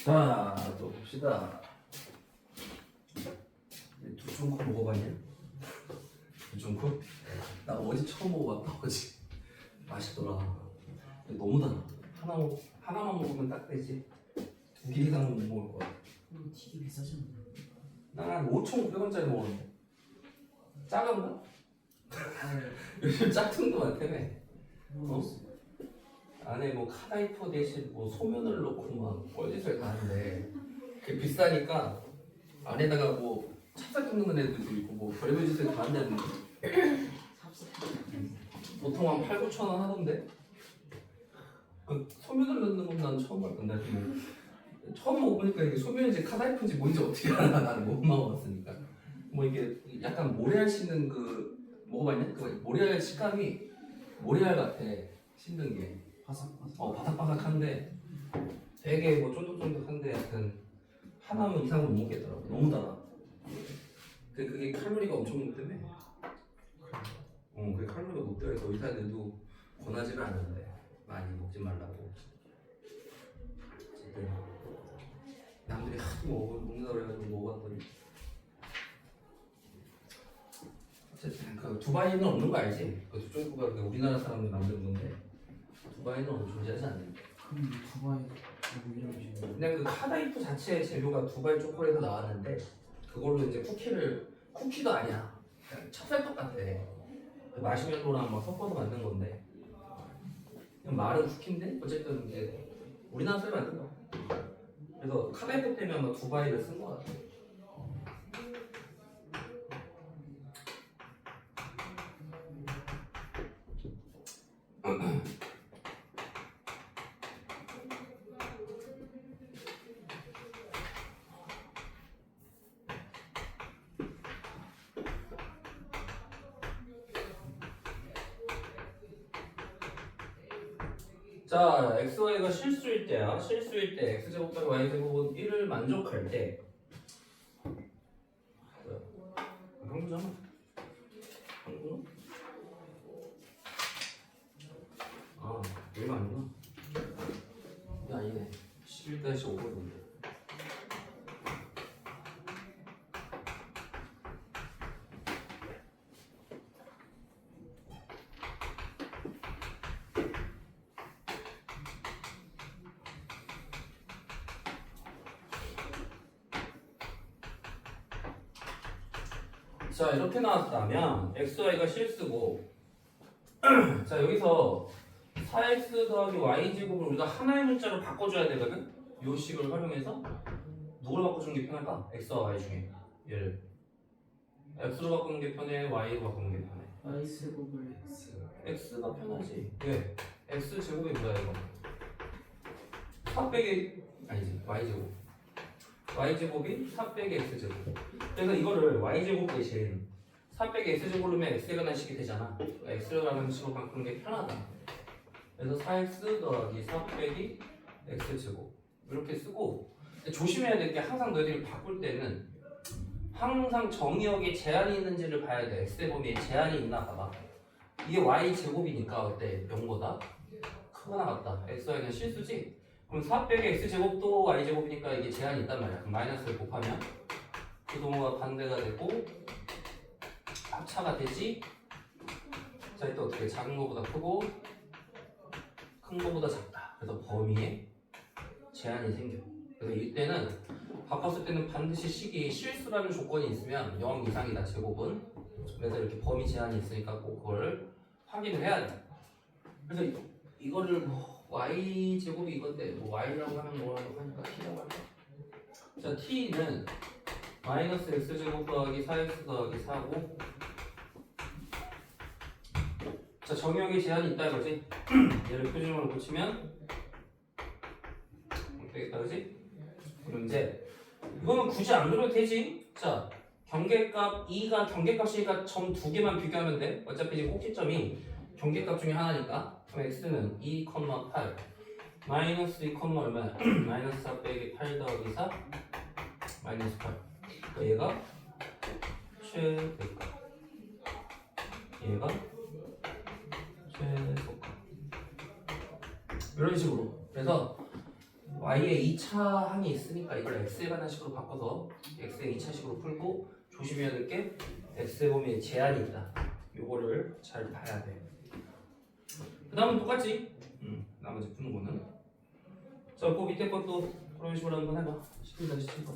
자, 또 봅시다. 두종코 먹어봤냐? 두종코? 나 어제 처음 먹어봤다. 어제 맛있더라. 근데 너무 달아. 하나만 먹으면 딱 되지. 2개 이상은 못 먹을 거야. 이거 되게 비싸잖아. 난한 5,500원짜리 먹었는데. 작은가? 요즘 짝퉁도 많다며. 어? 안에 뭐 카다이퍼 대신 뭐 소면을 넣고 막 뻘짓을 다 하는데 그게 비싸니까 안에다가 뭐 찹쌀 뜯는 애들도 있고 뭐 별별 짓을 다 한다는데 보통 한 8, 9천 원 하던데 그 소면을 넣는 건 난 처음 봤던데 뭐 처음 먹어보니까 이게 소면인지 카다이퍼인지 뭔지 어떻게 알아. 나는 못 먹어봤으니까 뭐 이게 약간 모래알 씹는 그 먹어봤냐? 그 모래알 식감이 모래알 같아. 씹는 게 바삭바삭. 바삭바삭한데 되게 뭐 쫀득쫀득한데 약간 하나만 이상은 못 먹겠더라고. 너무 달아. 그게 칼로리가 엄청 높다며. 그게 칼로리가 높다 해서 의사들도 권하지는 않는데 많이 먹지 말라고. 어쨌든 남들이 하도 먹는다고 그래가지고 먹어봤더니 어쨌든 그 두바이는 없는 거 알지? 그 두종코가 우리나라 사람들 만든 건데 두바이는 존재하지 않는데. 그럼 두바이 뭐 이런 식으로. 그냥 그 카다이프 자체의 재료가 두바이 초콜릿에서 나왔는데 그걸로 이제 쿠키도 아니야. 그냥 찹쌀떡 같아. 그 마시멜로랑 막 섞어서 만든 건데 그냥 마른 쿠키인데 어쨌든 이제 우리나라 사람이 만든 거야. 그래서 카다이프 때문에 아마 두바이를 쓴 거 같아. 자, xy가 실수일 때야. 실수일 때 x제곱 더하기 y제곱은 1을 만족할 때 한구잖아. 한구? 아, 이거 아니구나. 이게 아니네. 11-5거든요. 자, 이렇게 나왔다면 xy가 실수고 자, 여기서 4x 더하기 y제곱을 우리가 하나의 문자로 바꿔줘야 되거든? 요 식을 활용해서 누구로 바꿔주는 게 편할까? x와 y 중에 얘를 x로 바꾸는 게 편해? y로 바꾸는 게 편해? y제곱을 x. x가 편하지. 왜? x제곱이 뭐야 이거? 4 빼기 아니지 y제곱 y제곱이 4 빼기 x제곱. 그래서 이거를 y제곱 대신 4 빼기 x제곱을 넣으면 x가 난 식이 되잖아. x라는 식으로 바꾸는 게 편하다. 그래서 4x 더하기 4 빼기 x제곱 이렇게 쓰고 조심해야 될 게 항상 너희들이 바꿀 때는 항상 정의역에 제한이 있는지를 봐야 돼. x의 범위에 제한이 있나 봐봐. 이게 y제곱이니까 어때? 0보다 크거나 같다. xy는 실수지? 그럼 4 빼기 x제곱도 y제곱이니까 이게 제한이 있단 말이야. 그럼 마이너스를 곱하면 그 동호가 반대가 되고 합차가 되지. 자, 이때 어떻게 작은 거보다 크고 큰 거보다 작다. 그래서 범위에 제한이 생겨. 그래서 이때는 바꿨을 때는 반드시 식이 실수라는 조건이 있으면 0 이상이다. 제곱은. 그래서 이렇게 범위 제한이 있으니까 꼭 그걸 확인을 해야 돼. 그래서 이거를 뭐 y 제곱이 이건데 뭐 y라고 하면 뭐라고 하니까 t라고 할까? 자, t는 마이너스 x제곱 더하기 4x 더하기 4고 자, 정의역에 제한이 있다 이거지? 얘를 표준으로 고치면 어떻게 되겠다 그지? 그럼 이제 이거는 굳이 안 그려도 되지? 자, 경계값 2가 경계값이니까 점 2개만 비교하면 돼. 어차피 지금 꼭지점이 경계값 중에 하나니까. 그럼 x는 2,8 마이너스 2, 얼마야? 마이너스 4 빼기 8 더하기 4 마이너스 8. 그러니까 얘가 최대값 얘가 최소값 이런 식으로. 그래서 y의 2차 항이 있으니까 이걸 x에 관한 식으로 바꿔서 x의 2차식으로 풀고 조심해야 될 게 x의 범위에 제한이 있다. 요거를 잘 봐야 돼. 그 다음은 똑같지? 나머지 푸는 거는. 자, 그 밑에 것도 그런 식으로 한번 해봐. 11-7번.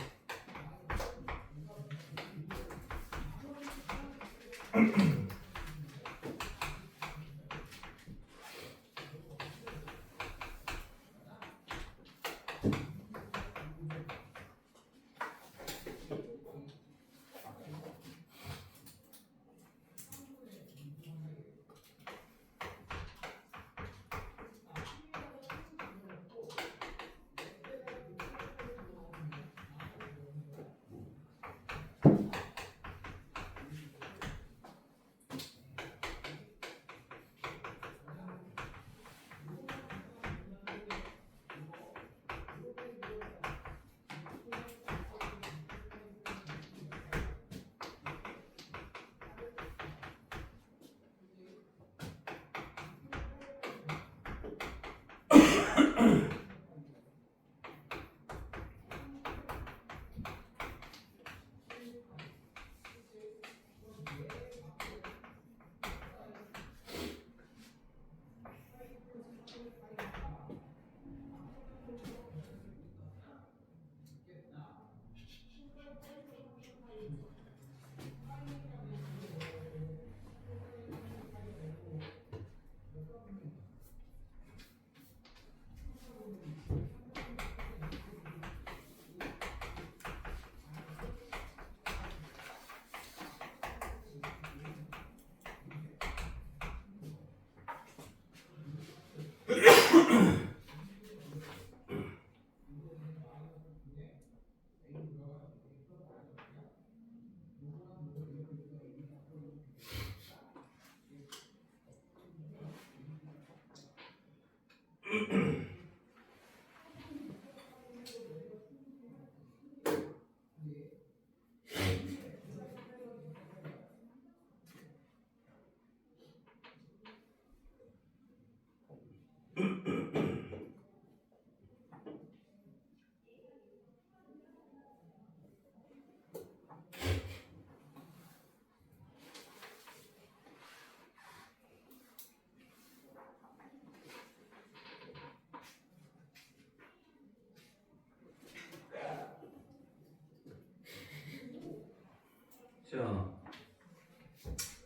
자,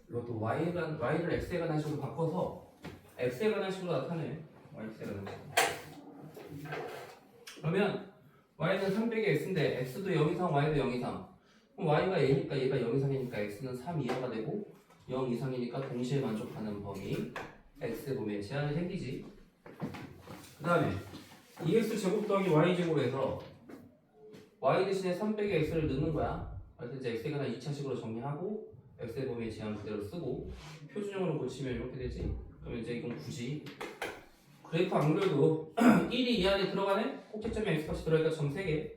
이것도 y를 x에 관한 식으로 바꿔서 x에 관한 식으로 나타내. yx에 관한 식으로. 그러면 y는 3 빼기 x인데 x도 0 이상, y도 0 이상. 그럼 y가 a니까 얘가 0 이상이니까 x는 3 이하가 되고 0 이상이니까 동시에 만족하는 범위 x의 범위에 제한이 생기지. 그 다음에 2x 제곱 더하기 y 제곱에서 y 대신에 3 빼기 x를 넣는 거야. 그래서 이제 x에 관한 2차식으로 정리하고 x의 범위의 제한 그대로 쓰고 표준형으로 고치면 이렇게 되지. 그러면 이제 이건 굳이 그래프 안 그려도 1이 이 안에 들어가네? 꼭지점에 x값이 들어가니까 점 3개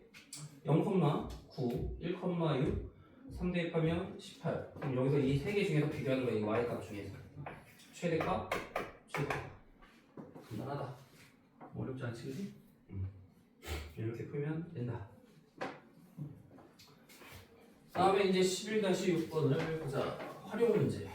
0,9, 1,6, 3 대입하면 18. 그럼 여기서 이 3개 중에서 비교하는 거야. 이 y값 중에서 최대값, 최대값. 간단하다. 어렵지 않지, 그지? 이렇게 풀면 된다. 다음에 이제 11-6번을 보자. 활용 문제.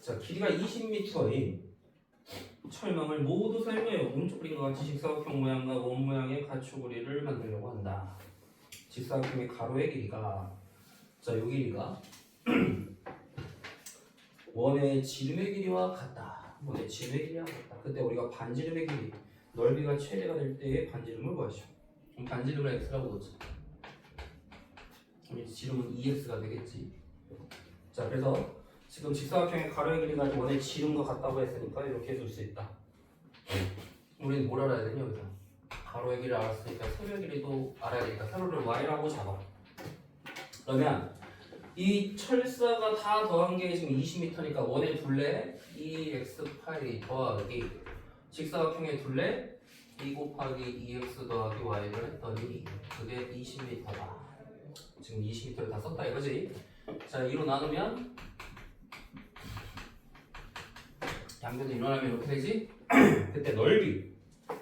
자, 길이가 20m인 철망을 모두 사용하여 오른쪽 그림과 같이 직사각형 모양과 원 모양의 가축우리를 만들려고 한다. 직사각형의 가로의 길이가 자, 요 길이가 원의 지름의 길이와 같다. 원의 지름의 길이와 같다. 그때 우리가 반지름의 길이, 넓이가 최대가 될 때의 반지름을 구하시오. 그럼 반지름을 x라고 놓자. 그럼 이제 지름은 2x가 되겠지. 자, 그래서 지금 직사각형의 가로의 길이가 원의 지름과 같다고 했으니까 이렇게 해줄 수 있다. 우리는 뭘 알아야 되냐 여기서? 가로의 길이를 알았으니까 세로의 길이도 알아야 되니까 세로를 y라고 잡아. 그러면 이 철사가 다 더한 게 지금 20m니까 원의 둘레 2x 파이 더하기 직사각형의 둘레 2 곱하기 2x 더하기 y를 했더니 그게 20m다. 지금 20m를 다 썼다 이거지. 자 2로 나누면 양변을 일어나면 이렇게 되지. 그때 넓이.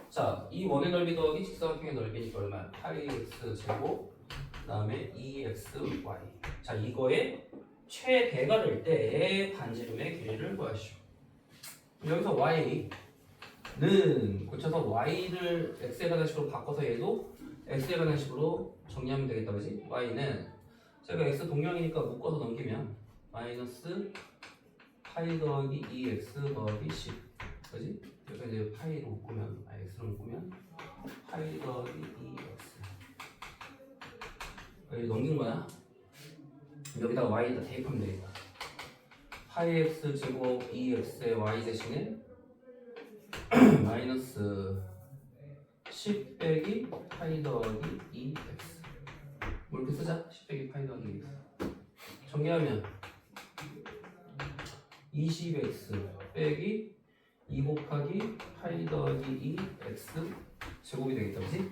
자, 이 원의 넓이 더하기 직사각형의 넓이니까 얼마야? 8x 제곱 그다음에 2xy. 자, 이거의 최대가 될 때의 반지름의 길이를 구하시오. 여기서 y는 고쳐서 y를 x에 관한 식으로 바꿔서 얘도 x에 관한 식으로 정리하면 되겠다, 그지? y는 제가 x 동량이니까 묶어서 넘기면 마이너스 파이 더하기 2x 더하기 10, 그지? 여기서 이제 파이로 묶으면, x로 묶으면 파이 더하기 2x 여기 넘긴 거야. 여기다가 y에다 대입하면 되겠다. 파이 x 제곱 2x의 y 대신에 마이너스 10 빼기 파이 더하기 2x 뭐 이렇게 쓰자. 10 빼기 파이 더하기 2x 정리하면 20x 빼기 2 곱하기 파이 더하기 2x 제곱이 되겠다, 그치?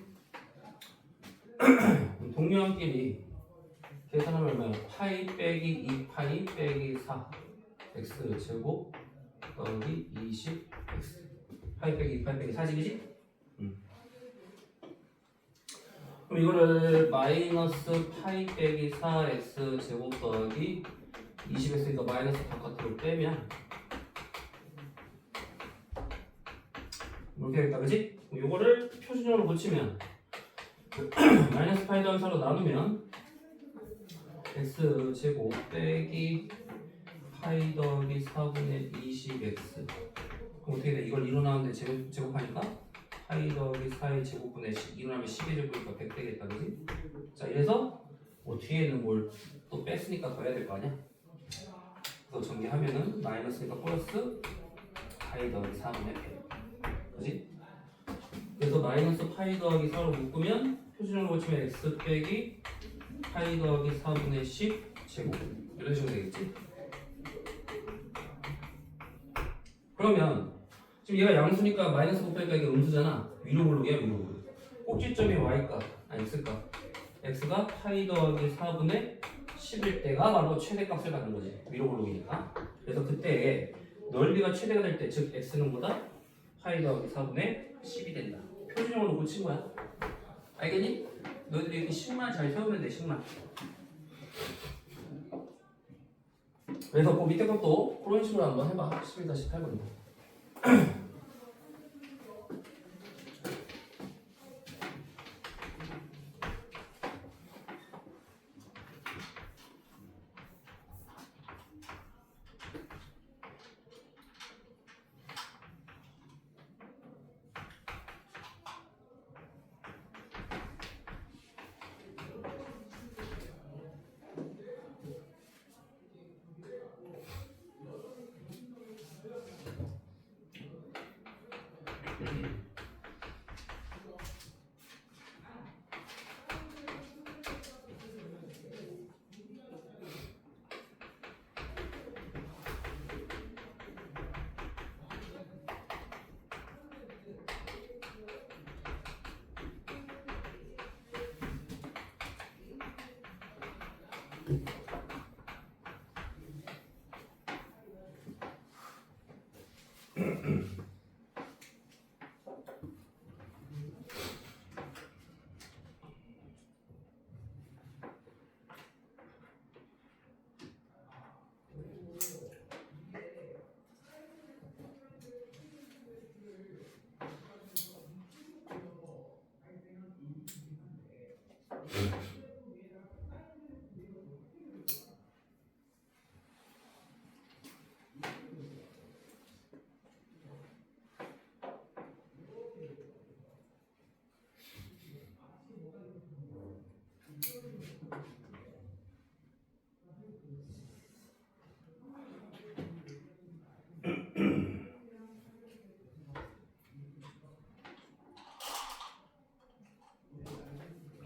동료함끼리 계산하면 얼마야? 파이 빼기 2 파이 빼기 4 x 제곱 더하기 20 x 파이 빼기 2 파이 빼기 40이지? 그럼 이거를 마이너스 파이 빼기 4x 제곱 더하기 20x니까 마이너스 바깥으로 빼면 이렇게 되겠다, 그치? 이거를 표준형으로 고치면 마이너스 파이 더하기 4로 나누면 x 제곱 빼기 파이 더하기 4분의 20x 그럼 어떻게 돼? 이걸 2로 나누는데 제곱하니까 파이 더하기 4의 제곱분의 10 2로 나누면 10의 제곱이니까 100 되겠다, 그치? 자, 이래서 뭐 뒤에는 뭘 또 뺐으니까 더 해야 될 거 아니야? 그래서 정리하면은 마이너스니까 플러스 파이 더하기 4분의 100, 그치? 그래서 마이너스 파이 더하기 4로 묶으면 표준형으로 고치면 x 빼기 파이 더하기 4분의 10 제곱 이런 식으로 되겠지? 그러면 지금 얘가 양수니까 마이너스 곱하니까 이게 음수잖아. 위로 블록이야, 위로 블록. 꼭지점이 y값, 아니 x값. x가 파이 더하기 4분의 10일 때가 바로 최대값을 갖는 거지. 위로 블록이니까. 그래서 그때 넓이가 최대가 될 때, 즉 x는 보다 파이 더하기 4분의 10이 된다. 표준형으로 고친 거야. 알겠니? 너희들이 이렇게 식만 잘 세우면 돼, 식만. 그래서 그 밑에 것도 그런 식으로 한번 해봐. 11-8번도.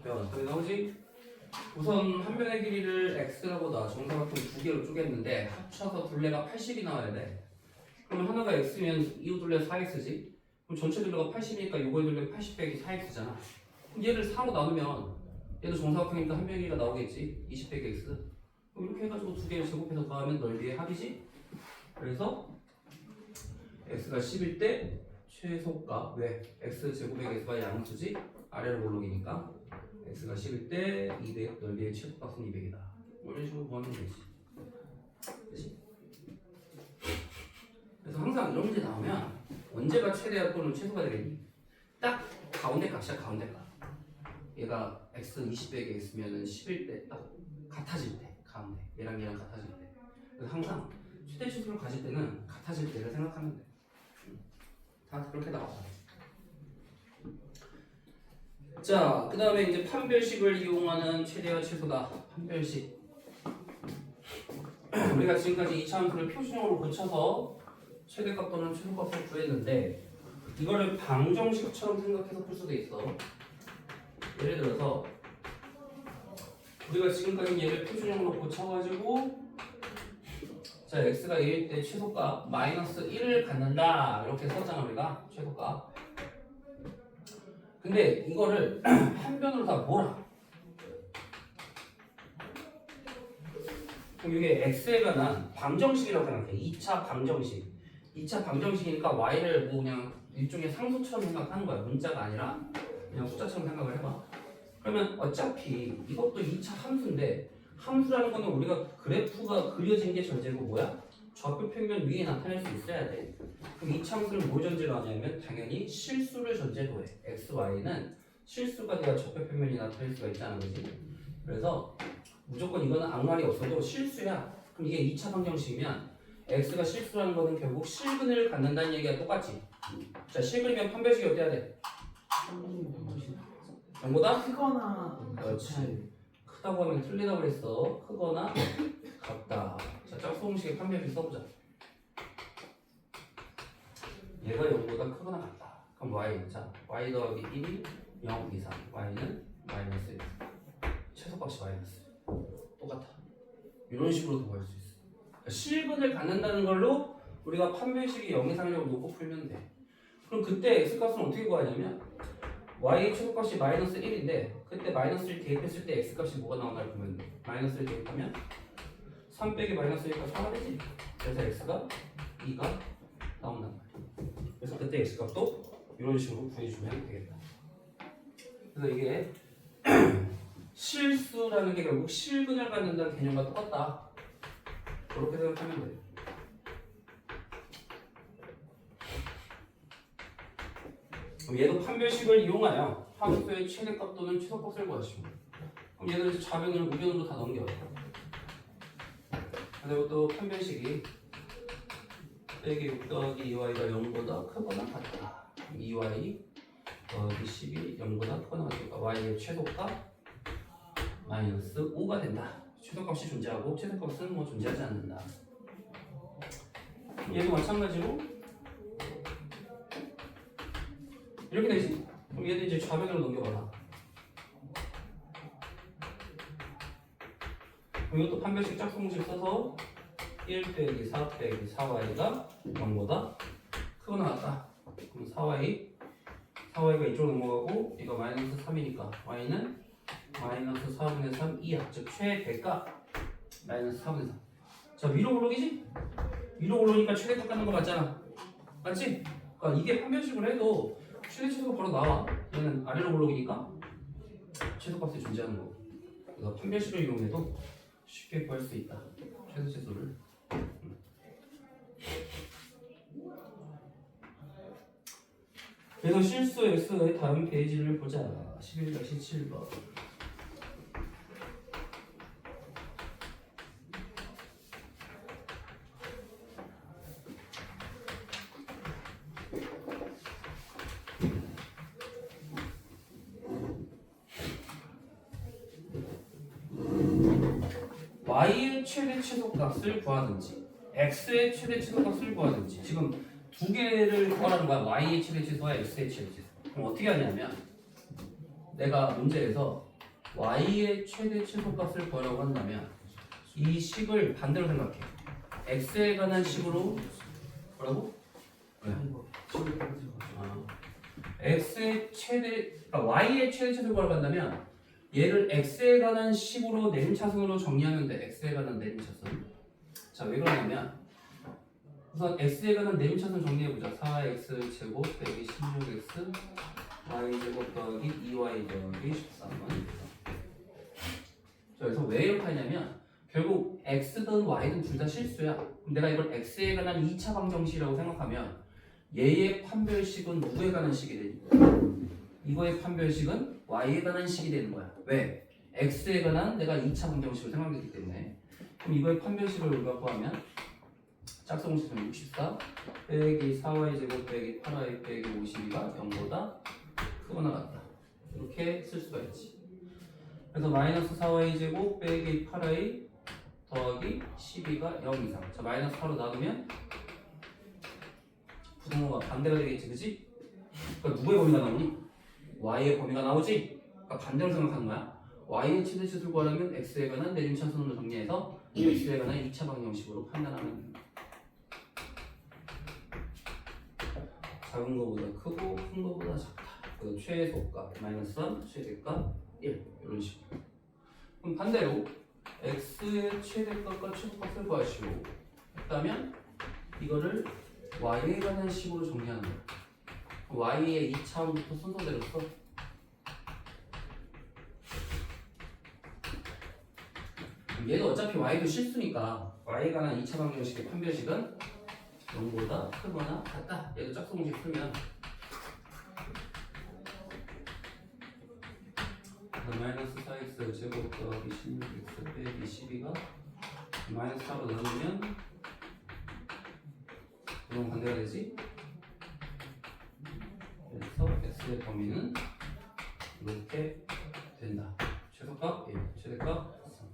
어떻게 나오지? 우선 한 변의 길이를 x라고 놔 정사각형 두 개로 쪼갰는데 합쳐서 둘레가 80이 나와야 돼. 그럼 하나가 x면 이거 둘레 4x지. 그럼 전체 둘레가 80이니까 요거의 둘레 80 빼기 4x잖아. 그럼 얘를 4로 나누면 얘도 정사각형이니까 한 변기가 나오겠지. 20 빼기 x. 그럼 이렇게 해가지고 두 개를 제곱해서 더하면 넓이의 합이지. 그래서 x가 10일 때 최소값. 왜? x 제곱의 x가 양수지. 아래로 올라오니까 x가 10일 때 200, 넓이의 최소값은 200이다. 이런 식으로 구하면 되지. 그치? 그래서 항상 이런 문제 나오면 언제가 최대야 또는 최소가 되겠니? 딱 가운데 값이야. 가운데 값. 얘가 x 20 빼기 x면은 10일 때 딱 같아질 때 가운데 얘랑 얘랑 같아질 때. 그래서 항상 최대 최소를 가질 때는 같아질 때를 생각하면 돼. 다 그렇게 나와. 자, 그 다음에 이제 판별식을 이용하는 최대와 최소다. 판별식. 우리가 지금까지 2차함수를 표준형으로 고쳐서 최대값 또는 최소값을 구했는데 이거를 방정식처럼 생각해서 풀 수도 있어. 예를 들어서 우리가 지금까지 얘를 표준형으로 고쳐가지고 자 x가 1일 때 최소값 마이너스 1을 갖는다 이렇게 썼잖아 우리가 최소값. 근데 이거를 한 변으로 다 몰아. 그럼 이게 x에 관한 방정식이라고 생각해. 2차 방정식. 2차 방정식이니까 y를 뭐 그냥 일종의 상수처럼 생각하는 거야. 문자가 아니라 그냥 숫자처럼 생각을 해봐. 그러면 어차피 이것도 2차 함수인데 함수라는 거는 우리가 그래프가 그려진 게 전제고 뭐야? 좌표 평면 위에 나타낼 수 있어야 돼. 그럼 2차 함수는 뭘 전제로 하냐면 당연히 실수를 전제로 해. x, y는 실수가 돼야 좌표 평면이 나타낼 수가 있다는 거지. 그래서 무조건 이거는 아무 말이 없어도 실수야. 그럼 이게 2차 방정식이면 x가 실수라는 거는 결국 실근을 갖는다는 얘기가 똑같지. 자, 실근이면 판별식이 어때야 돼? 0보다? 크거나 그렇지. 크다고 하면 틀리다고 그랬어. 크거나 같다. 자, 짝수공식의 판별식 써보자. 얘가 0보다 크거나 같다. 그럼 y. 자, y 더하기 1이 0 이상. y는 마이너스 1. 최소값이 마이너스. 똑같아. 이런 식으로도 구할 수 있어. 그러니까 실근을 갖는다는 걸로 우리가 판별식이 0 이상이라고 놓고 풀면 돼. 그럼 그때 x값은 어떻게 구하냐면 y의 최소값이 마이너스 1인데 그때 마이너스 1 대입했을 때 x값이 뭐가 나오나 보면 마이너스 1 대입하면 3 빼기 마이너스 1값 4가 되지. 그래서 x가 2가 나온단 말이야. 그래서 그때 x값도 이런 식으로 구해주면 되겠다. 그래서 이게 실수라는 게 결국 실근을 갖는다는 개념과 똑같다. 그렇게 생각하면 돼. 그럼 얘도 판별식을 이용하여 함수의 최대값 또는 최소값을 구하시고 그럼 얘들 좌변을 우변으로 다 넘겨. 그리고 또 판별식이 빼기 6 더하기 2y가 0보다 크거나 같다. 2y 더하기 12 0보다 크거나 같으니까 y의 최소값 마이너스 5가 된다. 최소값이 존재하고 최소값은 뭐 존재하지 않는다. 얘도 마찬가지로 이렇게 되지. 그럼 얘도 이제 좌변으로 넘겨봐라. 그럼 이것도 판별식 짝수공식 써서 1 빼기 4 빼기 4y가 0보다 크거나 같다. 그럼 4y가 이쪽으로 넘어가고 이거 마이너스 3이니까 y는 마이너스 4분의 3 이하 즉 최대값 마이너스 4분의 3. 자 위로 오르기지? 위로 오르니까 최대값 갖는 거 맞잖아. 맞지? 그러니까 이게 판별식을 해도 최대 최소가 바로 나와. 얘는 아래로 오르기니까 최소값이 존재하는 거고. 그래서 판별식을 이용해도 쉽게 구할 수 있다. 최소 최소를. 그래서 실수 x의 다음 페이지를 보자. 11-7번. y의 최대 최소값을 구하든지 x의 최대 최소값을 구하든지 지금 두 개를 구하라는 거야. y의 최대 최소와 x의 최대 최소. 그럼 어떻게 하냐면 내가 문제에서 y의 최대 최소값을 구하라고 한다면 이 식을 반대로 생각해. x에 관한 식으로 뭐라고? 왜? 이거 지금 떨어져가지고. x의 최대, 그러니까 y의 최대차를 구하간다면 얘를 x에 관한 식으로 내림차순으로 정리하면 돼. x에 관한 내림차순. 자, 왜 그러냐면 우선 x에 관한 내림차순 정리해보자. 4x 제곱 빼기 16x y 제곱 더하기 2y 더하기 13은. 자, 그래서 왜 이렇게 하냐면 결국 x든 y든 둘 다 실수야. 그럼 내가 이걸 x에 관한 2차 방정식이라고 생각하면 얘의 판별식은 누구에 관한 식이 되니? 이거의 판별식은 y에 관한 식이 되는 거야. 왜? x에 관한 내가 2차 방정식을 생각했기 때문에. 그럼 이거의 판별식을 우리가 구하면 짝수공식은 64 빼기 4y 제곱 빼기 8y 빼기 52가 0보다 크거나 같다. 이렇게 쓸 수가 있지. 그래서 마이너스 4y 제곱 빼기 8y 더하기 12가 0 이상. 자, 마이너스 4로 나누면 부등호가 반대가 되겠지, 그치? 그러니까 누구의 범위가 나오니? y의 범위가 나오지? 그러니까 반대로 생각하는 거야. y의 최대치수를 구하려면 x에 관한 내림차순으로 정리해서 x에 관한 2차 방정식으로 판단하면 된다. 작은 거보다 크고 큰 거보다 작다. 그 최소값 마이너스 3, 최대값 1 이런 식으로. 그럼 반대로 x의 최대값과 최소값을 구하시고 했다면 이거를 y에 관한 식으로 정리하는 거야. y의 2차원부터 순서대로 써. 얘도 어차피 y도 실수니까 y에 관한 2차 방정식의 판별식은 0보다 크거나 같다. 얘도 짝수공식 쓰면 마이너스 4x 제곱 더하기 16x 빼기 12가 마이너스 4로 나누면 이건 반대가 되지? 그래서 x의 범위는 이렇게 된다. 최소값 1, 최대값 3.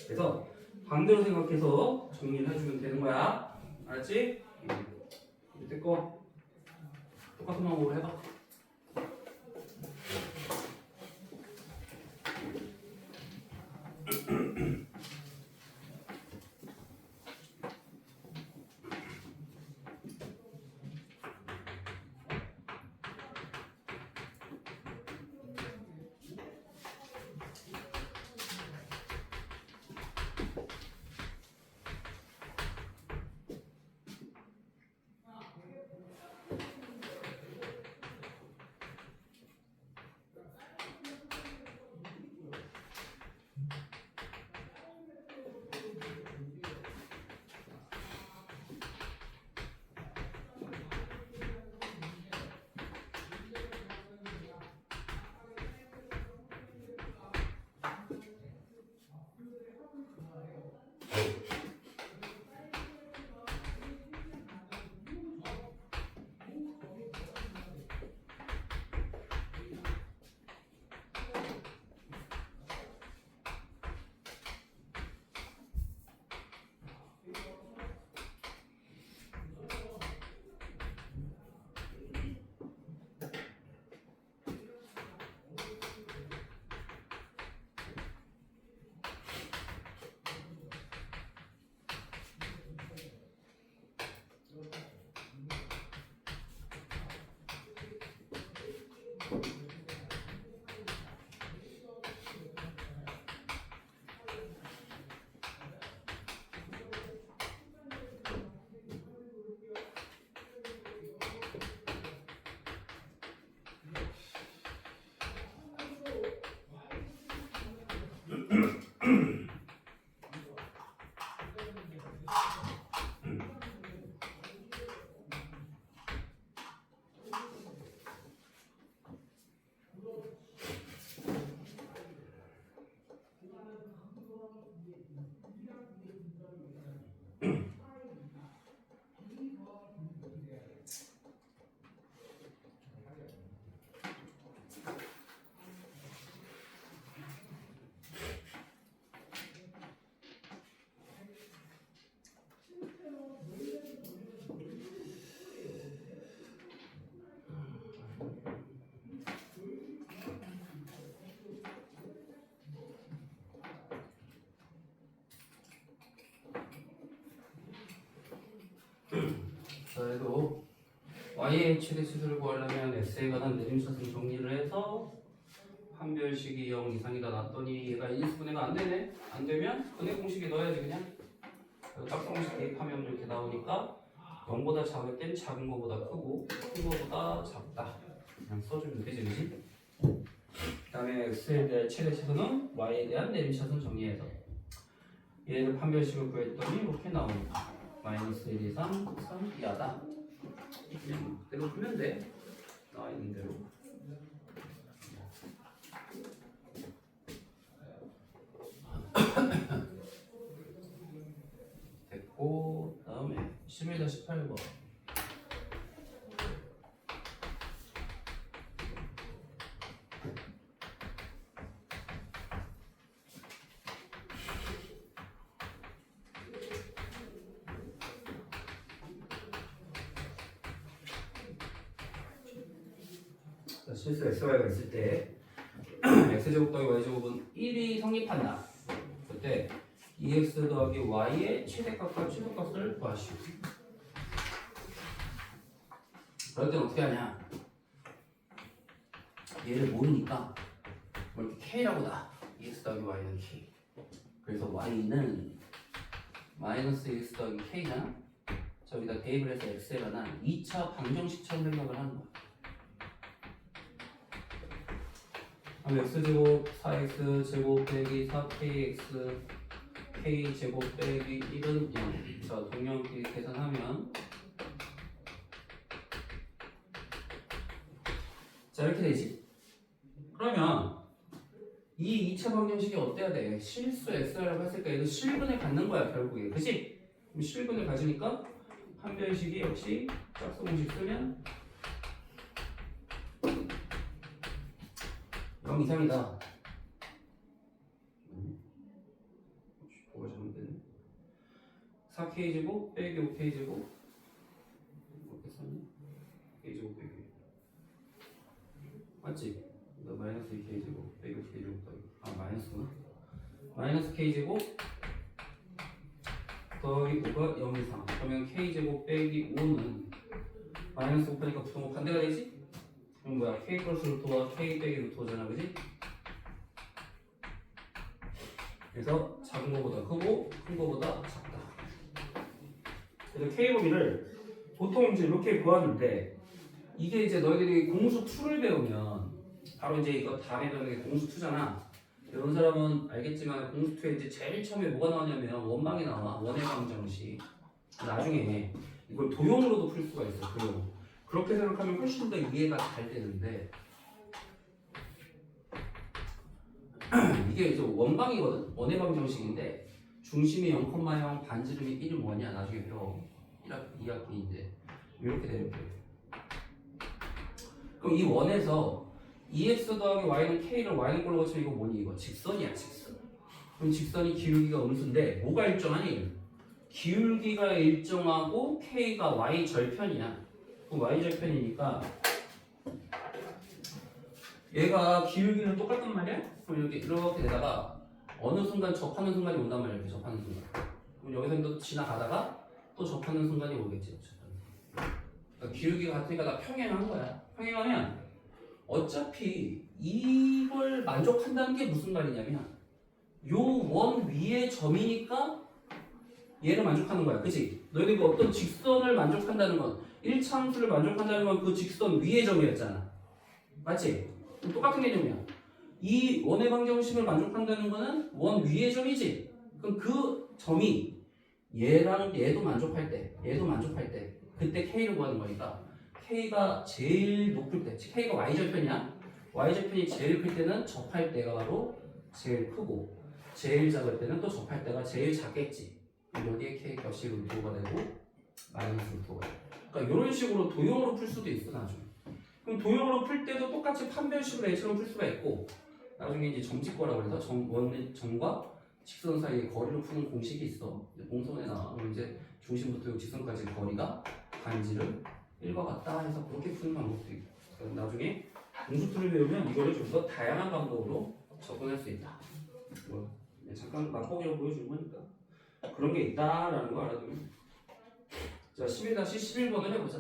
그래서 반대로 생각해서 정리를 해주면 되는 거야. 알았지? 밑에 거 똑같은 방법으로 해봐. y의 최대치수를 구하려면 x에 관한 내림차순 정리를 해서 판별식이 0 이상이다 놨더니 얘가 인수분해가 안 되네. 안 되면 분해 공식에 넣어야지 그냥. 짝수 공식 대입하면 이렇게 나오니까 0보다 작을 땐 작은 거보다 크고 큰 거보다 작다. 그냥 써주면 되지, 그지? 그 다음에 x에 대한 최대치수는 y에 대한 내림차순 정리해서 얘를 판별식을 구했더니 이렇게 나오니까 마이너스 1 이상 3 이하다. 그냥 그대로 풀면 돼. 나와 있는 대로. 됐고, 다음에 11-18번. 실수 xy가 있을 때 x제곱 더하기 y제곱은 1이 성립한다. 그때 2x 더하기 y의 최대값과 최소값을 구하시오. 그럴 땐 어떻게 하냐? 얘를 모르니까 뭐 이렇게 k라고 다 2x 더하기 y는 k. 그래서 y는 마이너스 2x 더하기 k잖아. 저기다 대입을 해서 x에 관한 2차 방정식처럼 생각을 하는 거야. 그럼 x제곱 4x 제곱 빼기 4kx k제곱 빼기 1은 0. 자, 동량끼리 계산하면 자, 이렇게 되지. 그러면 이 2차 방정식이 어때야 돼? 실수 x라고 했으니까 얘도 실근을 갖는 거야, 결국에. 그치? 그럼 실근을 가지니까 판별식이 역시 짝수 공식 쓰면 0 이상이다. 뭐가 잘못됐네. 4k제곱 빼기 5k제곱 어떻게 썼냐? k제곱 빼기 맞지? 너 마이너스 2k제곱 빼기 5k제곱 더하기 마이너스구나. 마이너스 k제곱 더하기 5가 0 이상. 그러면 k제곱 빼기 5는 마이너스 5하니까 부동호 반대가 되지? 그럼 뭐야? k 플러스 루트와 k 빼기 루트잖아, 그지? 그래서 작은 거보다 크고 큰 거보다 작다. 그래서 k 범위를 보통 이제 이렇게 구하는데 이게 이제 너희들이 공수 2를 배우면 바로 이제 이거 다음에 배우는 게 공수 2잖아. 이런 사람은 알겠지만 공수 2에 이제 제일 처음에 뭐가 나오냐면 원방이 나와. 원의 방정식. 나중에 이걸 도형으로도 풀 수가 있어. 도형. 그렇게 생각하면 훨씬 더 이해가 잘 되는데 이게 이제 원방이거든. 원의 방정식인데 중심이 0,0 반지름이 1은 뭐냐 나중에 배워. 2학기인데 이렇게 되는 거예요. 그럼 이 원에서 2x 더하기 y는 k를 y는 꼴로 고치면 이거 뭐니? 이거 직선이야, 직선. 그럼 직선이 기울기가 음수인데 뭐가 일정하니? 기울기가 일정하고 k가 y 절편이야. 그럼 y 절편이니까 얘가 기울기는 똑같단 말이야? 그럼 이렇게 되다가 어느 순간 접하는 순간이 온단 말이야. 이렇게 접하는 순간. 그럼 여기서 또 지나가다가 또 접하는 순간이 오겠지. 그러니까 기울기가 같으니까 다 평행한 거야. 평행하면 어차피 이걸 만족한다는 게 무슨 말이냐면 요 원 위의 점이니까 얘를 만족하는 거야. 그치? 너희들이 어떤 직선을 만족한다는 건 1차함수를 만족한다는 건 그 직선 위의 점이었잖아. 맞지? 똑같은 개념이야. 이 원의 방정식을 만족한다는 거는 원 위의 점이지. 그럼 그 점이 얘랑 얘도 만족할 때, 얘도 만족할 때 그때 k를 구하는 거니까 k가 제일 높을 때, k가 y절편이야. y절편이 제일 클 때는 접할 때가 바로 제일 크고 제일 작을 때는 또 접할 때가 제일 작겠지. 여기에 k 값이 루트가 되고 마이너스 루트가 되고. 그러니까 이런 식으로 도형으로 풀 수도 있어 나중에. 그럼 도형으로 풀 때도 똑같이 판별식으로 A처럼 풀 수가 있고 나중에 이제 점집거라고 해서 점과 직선 사이의 거리를 푸는 공식이 있어. 공선에 나와. 그럼 이제 중심부터 직선까지 거리가 반지름 1과 같다 해서 그렇게 푸는 방법도 있고. 그러니까 나중에 공수투를 배우면 이거를 좀 더 다양한 방법으로 접근할 수 있다. 뭐 잠깐 맛보기로 보여주는 거니까 그런 게 있다라는 거 알아두면. 자, 11-11번을 해보자.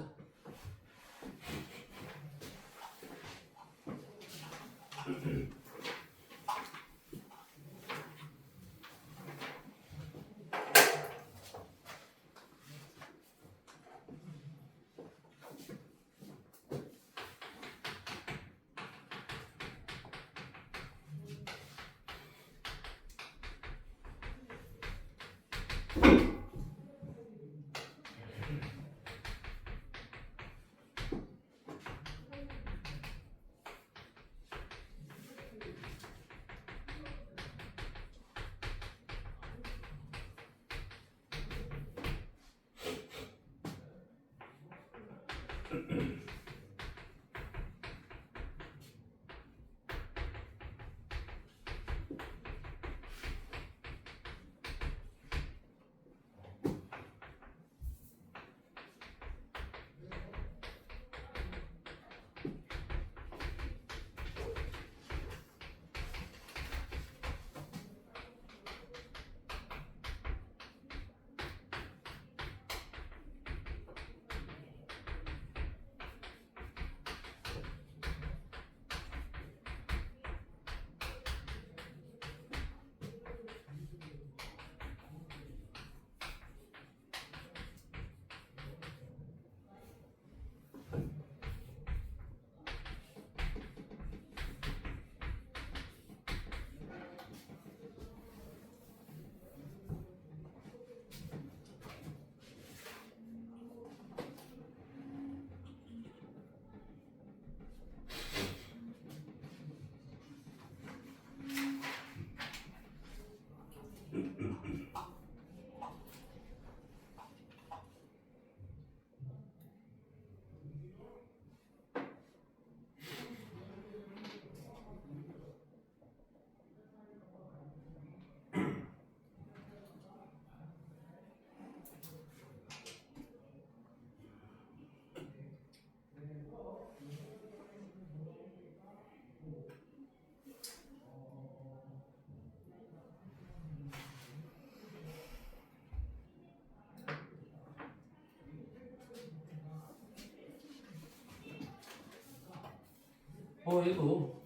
얘도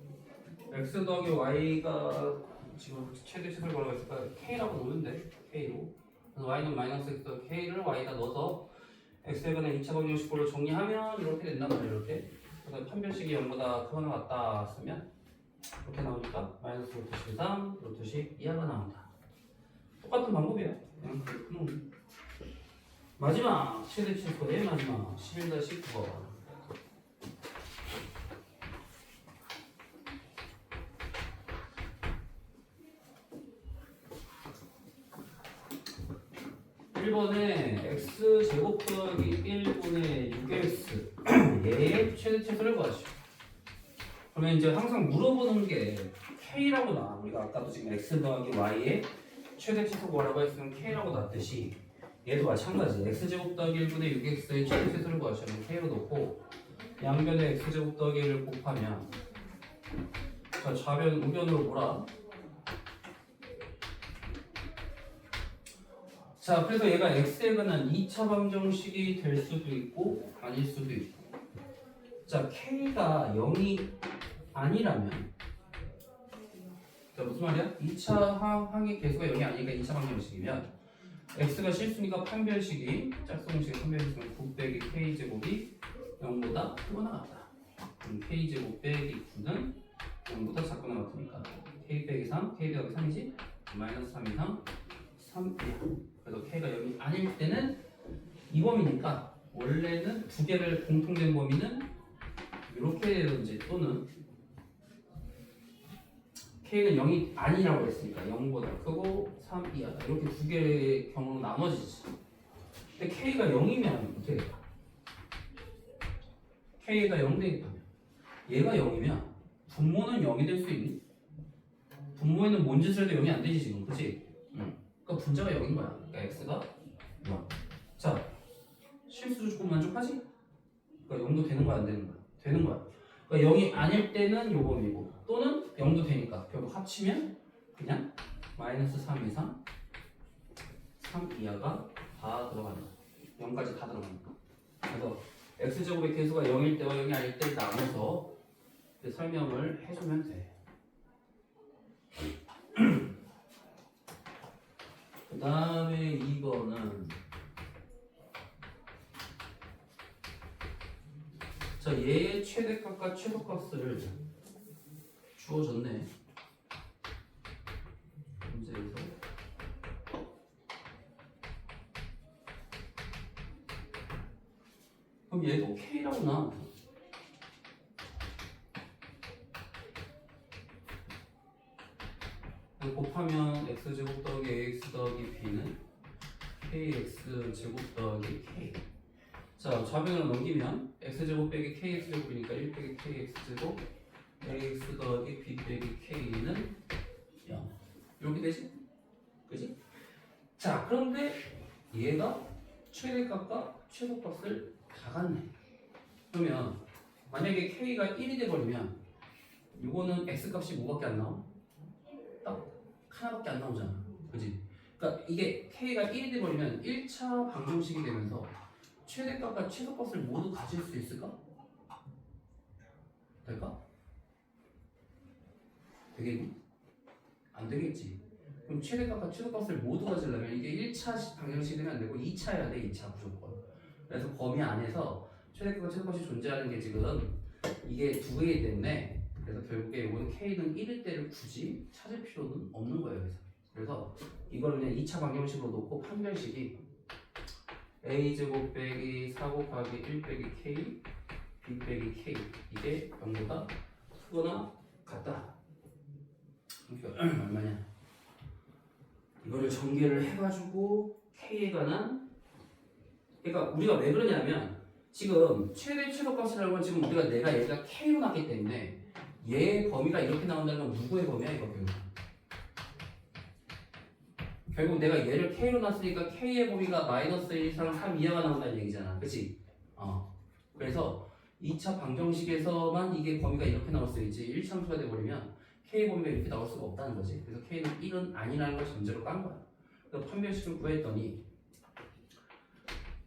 x 더하기 y가 지금 최대 최소를 걸어가 있으니까 k라고 놓는데 k로. 그래서 y는 마이너스 x 더하기 k를 y에다 넣어서 x에 관한 2차 방정식으로 정리하면 이렇게 된단 말이에요. 이렇게. 그래서 판별식이 0보다 크거나 같다 쓰면 이렇게 나오니까 마이너스 루트 13, 루트 12하가 나온다. 똑같은 방법이야. 그냥 마지막 최대 최소의 마지막 11-9번. (1번에) x제곱 더하기 1분의 6x 얘의 최대 최소를 구하시오. 그러면 이제 항상 물어보는 게 k라고 나와. 우리가 아까도 지금 x 더하기 y의 최대 최소 구하라고 했으면 k라고 나왔듯이 얘도 마찬가지. x제곱 더하기 1분의 6x의 최대 최소를 구하시면 k로 놓고 양변에 x제곱 더하기 1을 곱하면 자 좌변 우변으로 몰아. 자, 그래서 얘가 x에 관한 2차 방정식이 될 수도 있고 아닐 수도 있고. 자, k가 0이 아니라면 자, 무슨 말이야? 2차 항의 개수가 0이 아니니까 2차 방정식이면 x가 실수니까 판별식이 짝수공식의 판별식은 9 빼기 k제곱이 0보다 크거나 같다. k제곱 빼기 9는 0보다 작거나 같으니까 k 빼기 3, k 더하기 3이지? 마이너스 3 이상 3이야. 그래서 k가 0이 아닐 때는 이 범위니까 원래는 두 개를 공통된 범위는 이렇게 이제 또는 k는 0이 아니라고 했으니까 0보다 크고 3 이하다. 이렇게 두 개의 경우로 나눠지지. 근데 k가 0이면 어떻게 될까? k가 0 대입하면 얘가 0이면 분모는 0이 될 수 있니? 분모에는 뭔 짓을 해도 0이 안 되지 지금, 그치? 그러니까 분자가 0인 거야. 그러니까 x가 0. 자, 실수 조건 만족하지? 그러니까 0도 되는 거야, 안 되는 거야? 되는 거야. 그러니까 0이 아닐 때는 요 범위고 또는 0도 되니까 결국 합치면 그냥 마이너스 3 이상 3 이하가 다 들어간다. 0까지 다 들어가니까. 그래서 x제곱의 개수가 0일 때와 0이 아닐 때를 나눠서 이제 설명을 해주면 돼. 그 다음에 2번은 자, 얘의 최대값과 최소값을 주어졌네. 문제에서 그럼 얘도 K라고 나와. 곱하면 x제곱 더하기 ax 더하기 b는 kx제곱 더하기 k. 자, 좌변으로 넘기면 x제곱 빼기 kx제곱이니까 1 빼기 kx제곱 ax 더하기 b 빼기 k는 0 이렇게 되지? 그지? 자, 그런데 얘가 최대값과 최소값을 다 갖네. 그러면 만약에 k가 1이 돼버리면 이거는 x값이 뭐밖에 안 나와? 딱 하나밖에 안 나오잖아. 그지? 그러니까 이게 k가 1이 돼버리면 1차 방정식이 되면서 최대값과 최소값을 모두 가질 수 있을까? 될까? 되겠니? 안 되겠지. 그럼 최대값과 최소값을 모두 가지려면 이게 1차 방정식이 되면 안 되고 2차여야 돼. 2차 무조건. 그래서 범위 안에서 최대값과 최소값이 존재하는 게 지금 이게 두 개이기 때문에 그래서 결국에 이거는 k는 1일 때를 굳이 찾을 필요는 없는 거예요. 그래서 이걸 그냥 2차 방정식으로 놓고 판별식이 a제곱 빼기 4 곱하기 1 빼기 k b 빼기 k 이게 0보다 크거나 같다. 그러니까 얼마냐? 이거를 전개를 해가지고 k에 관한 그러니까 우리가 왜 그러냐면 지금 최대 최소값이라는 건 지금 우리가 얘가 k로 났기 때문에 얘의 범위가 이렇게 나온다는 건 누구의 범위야 이거 결국 내가 얘를 k로 놨으니까 k의 범위가 마이너스 1 이상 3 이하가 나온다는 얘기잖아. 그치? 그래서 2차 방정식에서만 이게 범위가 이렇게 나올 수 있지 1차 함수가 돼버리면 k의 범위가 이렇게 나올 수가 없다는 거지. 그래서 k는 1은 아니라는 걸 전제로 깐 거야. 그래서 판별식을 구했더니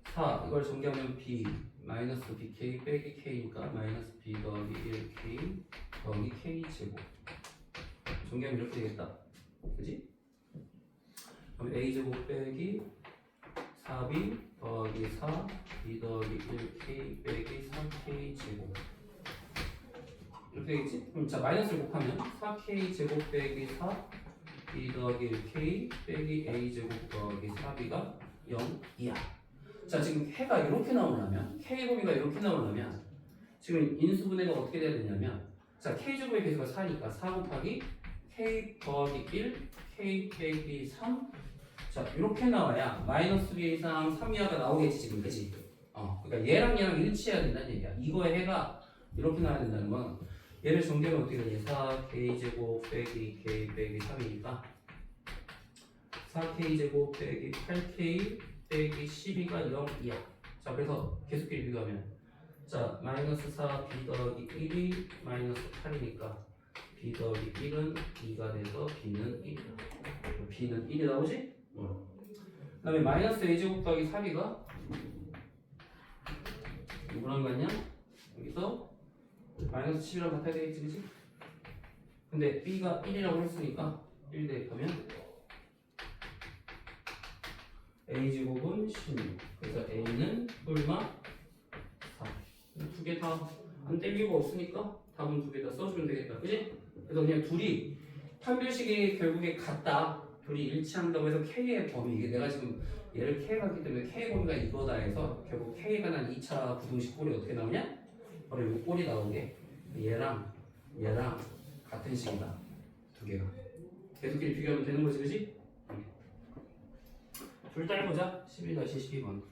4 이걸 전개하면 b 마이너스 bk 빼기 k니까 마이너스 b 더하기 1k 더하기 k 제곱 전개하면 이렇게 되겠다. 그지? 그럼 a제곱 빼기 4b 더하기 4 b 더하기 1k 빼기 3k 제곱 이렇게 되겠지? 그럼 자 마이너스를 곱하면 4k 제곱 빼기 4 b 더하기 1k 빼기 a제곱 더하기 4b가 0이야. 자 지금 해가 이렇게 나오려면 k 범위가 이렇게 나오려면 지금 인수분해가 어떻게 돼야 되냐면 자 k제곱의 계수가 4니까 4 곱하기 k 더하기 1 k 빼기 3 자 이렇게 나와야 마이너스 b 이상 3 이하가 나오겠지 지금. 그치? 그러니까 얘랑 일치해야 된다는 얘기야. 이거의 해가 이렇게 나와야 된다는 건 얘를 전개하면 어떻게 되냐 4k제곱 빼기 k 빼기 3이니까 4k제곱 빼기 8k 빼기 12가 0이야. 자 그래서 계속끼리 비교하면 자 마이너스 4 b 더하기 1이 마이너스 8이니까 b 더하기 1은 2가 돼서 b는 1이다. b는 1이 나오지? 그 다음에 마이너스 a제곱 더하기 4b가 누구랑 같냐? 여기서 마이너스 7이랑 같아야 되겠지 그치? 근데 b가 1이라고 했으니까 1 대입하면 a제곱은 16 그래서 a는 뿔마 4 두 개 다 안 뗄 이유가 없으니까 답은 두 개 다 써주면 되겠다 그치? 그래서 그냥 둘이 판별식이 결국에 같다 둘이 일치한다고 해서 k의 범위 이게 내가 지금 얘를 k가 했기 때문에 k의 범위가 이거다 해서 결국 k에 관한 2차 부등식 꼴이 어떻게 나오냐? 바로 이 꼴이 나오게 얘랑 같은 식이다 두 개가 계속끼리 비교하면 되는 거지 그치? 둘 다 해보자 11-12번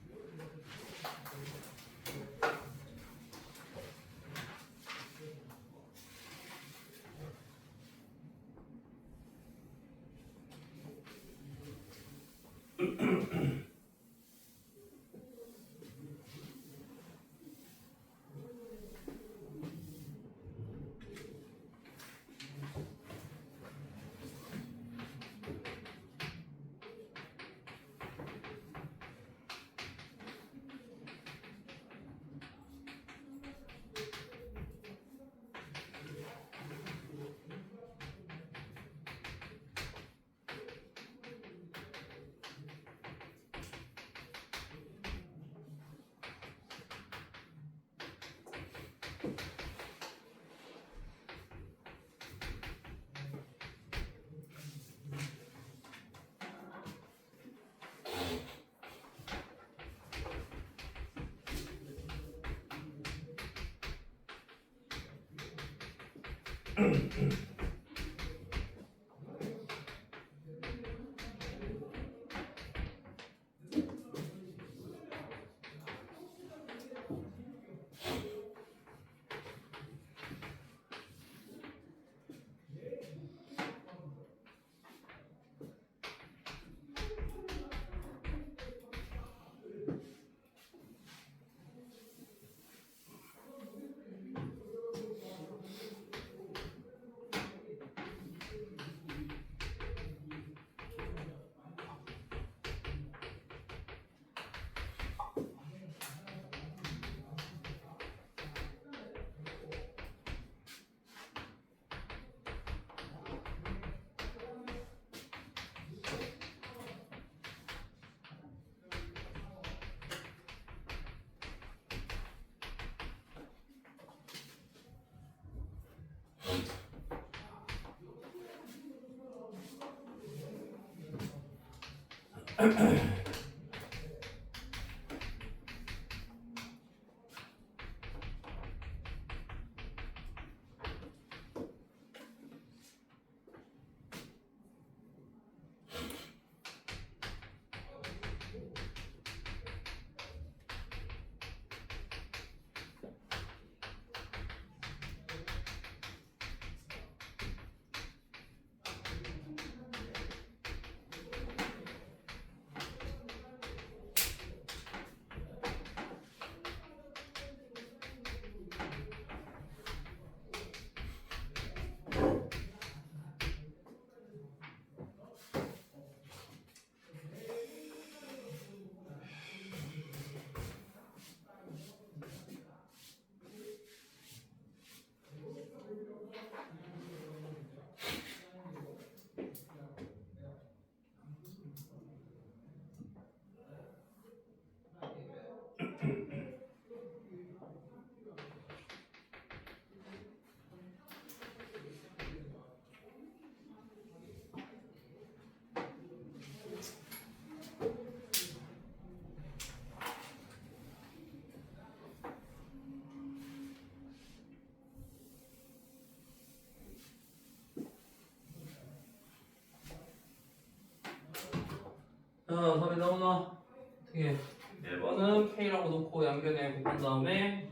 자, 3이 나오나? 어떻게 1번은 K라고 놓고 양변에 곱한 다음에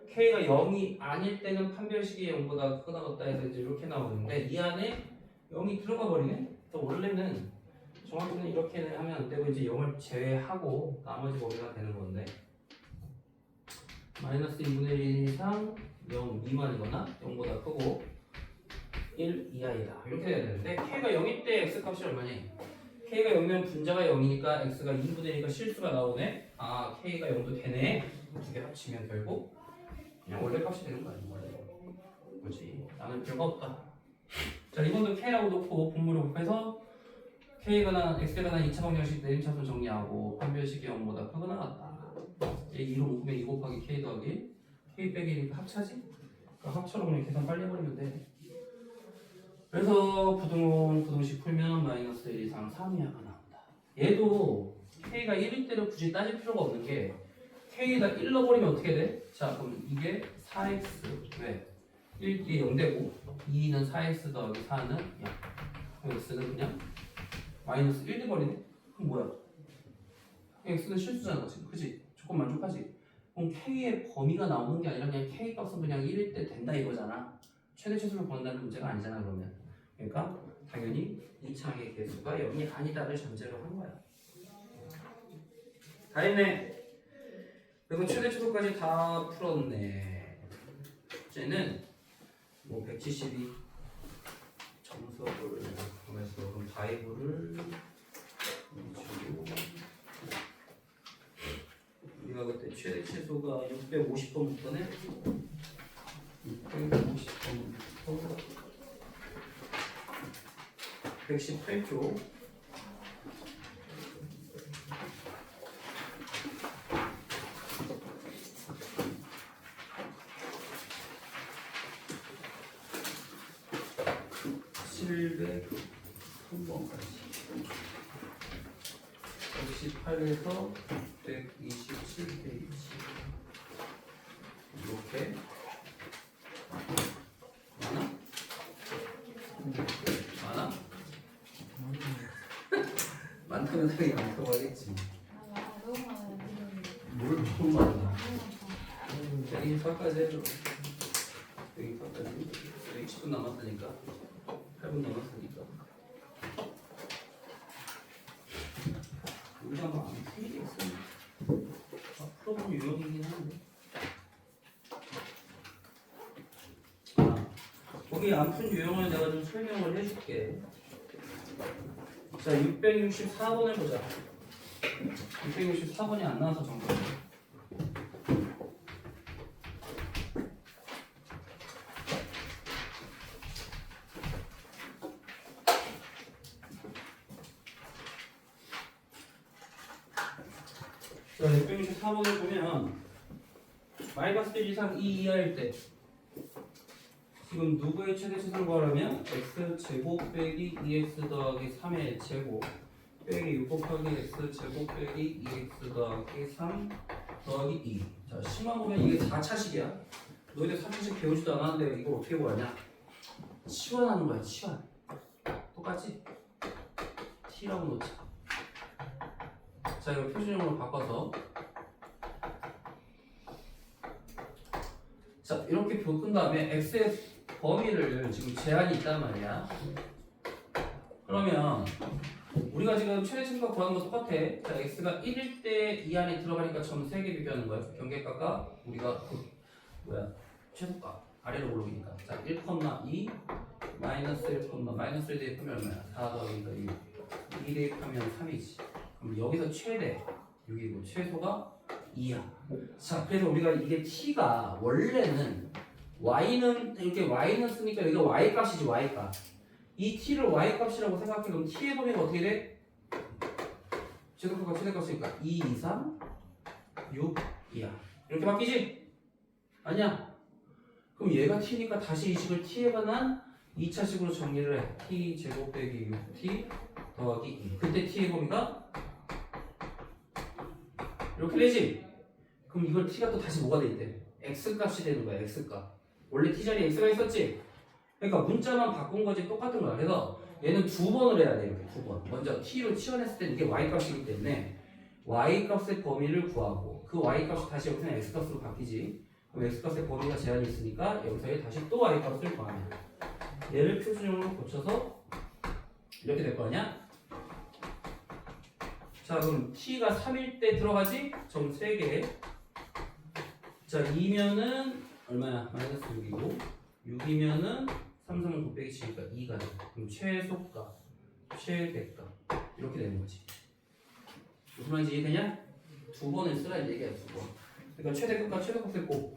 K가 0이 아닐 때는 판별식이 0보다 크거나 같다 해서 이제 이렇게 나오는데 이 안에 0이 들어가 버리네? 또 원래는 정확히는 이렇게 하면 안 되고 이제 0을 제외하고 나머지 범위가 되는 건데 마이너스 2분의 1 이상 0 미만이거나 0보다 크고 1 이하이다 이렇게 돼야 되는데 K가 0일 때 X값이 얼마니? K가 0이면 분자가 0이니까 X가 2분의 1이니까 실수가 나오네. 아 K가 0도 되네. 두 개 합치면 결국 그냥 원래 값이 되는 거 아니야? 원래 그렇지. 나는 별거 없다. 자 이번도 K라고 놓고 분모를 곱해서 K가 난 X가 난 2차 방정식 내림차순 정리하고 판별식이 0보다 크거나 같다. 얘 2로 묶으면 2 곱하기 K 더하기 K 빼기 1이니까 합차지? 그러니까 합쳐로 그냥 계산 빨리 해버리면 돼. 그래서 부등식 풀면 마이너스 1 이상 3이하가 나온다. 얘도 K가 1일 때를 굳이 따질 필요가 없는 게 K에다 1 넣어버리면 어떻게 돼? 자 그럼 이게 4x 왜? 1 뒤에 0 되고 2는 4x 더하기 4는 0 그럼 x는 그냥 마이너스 1 돼버리네? 그럼 뭐야? x는 실수잖아 지금 그지? 조건 만족하지? 그럼 K의 범위가 나오는 게 아니라 그냥 K 값은 그냥 1일 때 된다 이거잖아. 최대 최소를 구한다는 문제가 아니잖아 그러면. 그러니까 당연히 이창의 개수가 0이 아니다를 전제로 한 거야. 다 했네. 그리고 최대 최소까지 다 풀었네. 숙제는 뭐 172 정석을 하면서 그럼 다이브를 주고 우리가 그때 최대 최소가 650번부터네. 650번부터 118조 703번까지 118에서 127페이지 이렇게 많아? 많아? 많다면 당연히 많다고 하겠지. 뭘 너무 많아. 128까지 해줘. 128까지 120분 남았으니까 8분 남았으니까 우리가 뭐안 풀리겠어. 풀어보면 유형이긴 한데 거기 안 푼 유형을 내가 좀 설명을 해줄게. 자 664번을 보자. 664번이 안 나와서 정답. 자, 664번을 보면 마이너스 1 이상 2 이하일 때 지금 누구의 최대 치수를 구하려면 x제곱 빼기 2x 더하기 3의 제곱 빼기 6 곱하기 x제곱 빼기 2x 더하기 3 더하기 2. 자, 심화 보면 이게 4차식이야. 너희들 4차식 배우지도 않았는데 이걸 어떻게 구하냐? 치환하는 거야, 치환. 똑같지? t라고 놓자. 자, 이거 표준형으로 바꿔서 자, 이렇게 바꾼 다음에 x의 범위를 지금 제한이 있단 말이야. 그러면 우리가 지금 최대 치수가 구하는 거 똑같아. 자, x가 1일 때 이 안에 들어가니까 처음 3개 비교하는 거야. 경계값과 우리가 최소값 아래로 올라오니까. 자, 1,2 마이너스 1, 마이너스 1 대입하면 얼마야? 4 더하기니까 6 2 대입하면 3이지. 그럼 여기서 최대 6이고 최소가 2야. 자, 그래서 우리가 이게 t가 원래는 y는 이렇게 y는 쓰니까 여기가 y 값이지, y 값. 이 t를 y 값이라고 생각해. 그럼 t의 범위가 어떻게 돼? 최소값과 최대값이니까 2 이상 6 이하. 이렇게 바뀌지? 아니야? 그럼 얘가 t니까 다시 이 식을 t에 관한 2차식으로 정리를 해. t 제곱 빼기 6t 더하기 2. 그때 t의 범위가 이렇게 되지? 그럼 이걸 t가 또 다시 뭐가 돼 있대? x 값이 되는 거야, x 값. 원래 t 자리에 x가 있었지? 그러니까 문자만 바꾼 거지 똑같은 거야. 그래서 얘는 두 번을 해야 돼, 이렇게 두 번. 먼저 t로 치환했을 때 이게 y 값이기 때문에 y 값의 범위를 구하고 그 y 값이 다시 여기서는 x 값으로 바뀌지. 그럼 x 값의 범위가 제한이 있으니까 여기서 다시 또 y 값을 구하면 얘를 표준형으로 고쳐서 이렇게 될 거 아니야? 자, 그럼 t가 3일 때 들어가지? 점 3개. 자, 2면은 얼마야? 마이너스 6이고 6이면은 3, 3은 곱빼기 치니까 2가 돼. 그럼 최소값, 최대값 이렇게 되는 거지. 무슨 말인지 이해되냐? 두 번을 쓰라 이 얘기야, 두 번. 그러니까 최대값과 최대값을 곱.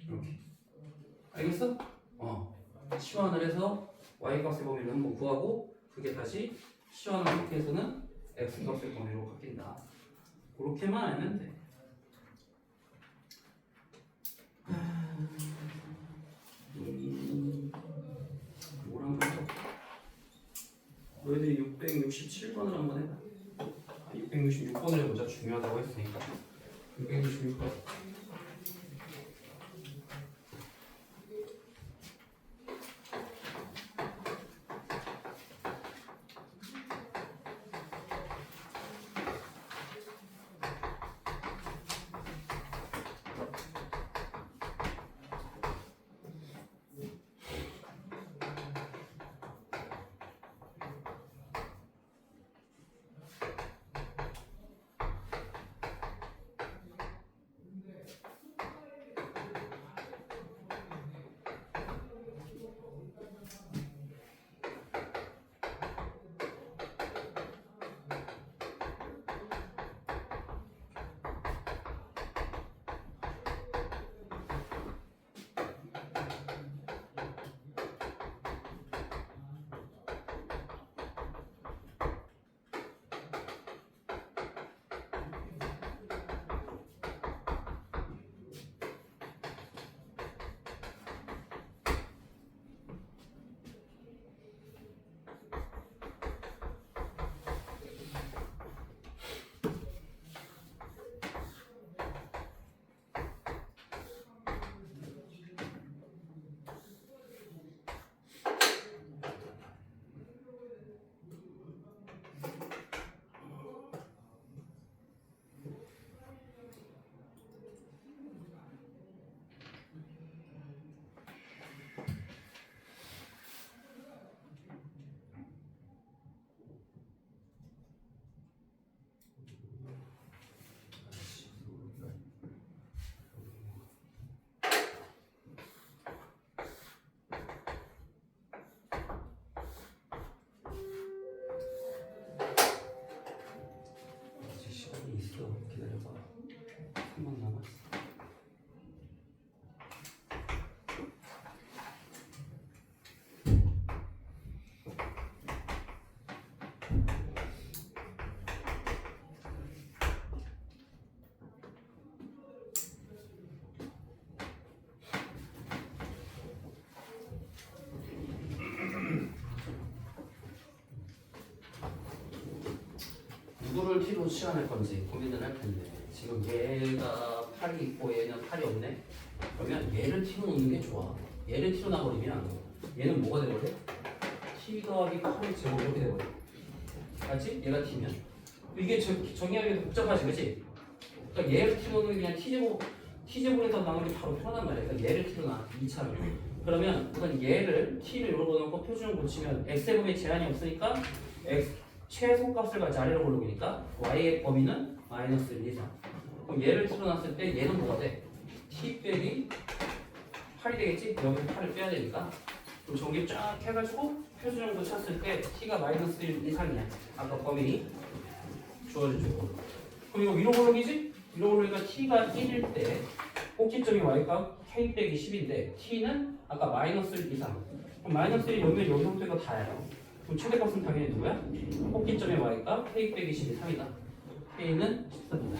이렇게. 알겠어? 치환을 해서 y값의 범위를 한번 구하고 그게 다시 치환을 이렇게 해서는 x값의 범위로 바뀐다. 그렇게만 알면 돼. 뭐란 거죠? 너희들이 667번을 한번 해봐. 666번을 해보자. 중요하다고 했으니까. 666번. 누구를 t로 취환할 건지 고민을 할 텐데 지금 얘가 8이 있고 얘는 8이 없네. 그러면 얘를 t로 놓는 게 좋아. 얘를 t로 놔버리면 얘는 뭐가 돼버려? t 더하기 8의 제곱 이렇게 돼버려. 맞지? 얘가 t면 이게 정의하기가 복잡하지, 그치? 그러니까 얘를 t로 놓는 게 그냥 t제곱에서 나오는 게 바로 편하단 말이야. 그러니까 얘를 t로 놔 2차로. 그러면 우선 얘를 t를 요러고 놓고 표준을 고치면 x의 범위에 제한이 없으니까 x 최소값을 가지 아래로 고르니까 y의 범위는 마이너스 1 이상. 그럼 얘를 t로 놨을 때 얘는 뭐가 돼? t 빼기 8이 되겠지? 여기서 8을 빼야 되니까. 그럼 정리 쫙 해가지고 표준을 고쳤을 때 t가 마이너스 1 이상이야. 아까 범위 주어지죠. 그럼 이거 위로 고르기지? 위로 고르니까 t가 1일 때 꼭지점이 y값 k 빼기 10인데 t는 아까 마이너스 1 이상. 그럼 마이너스 1이 여기면 여기 형태가 다예요. 그럼 최대값은 당연히 누구야? 꼭지점의 y값 k 빼기 10이 3이다. k는 13이다.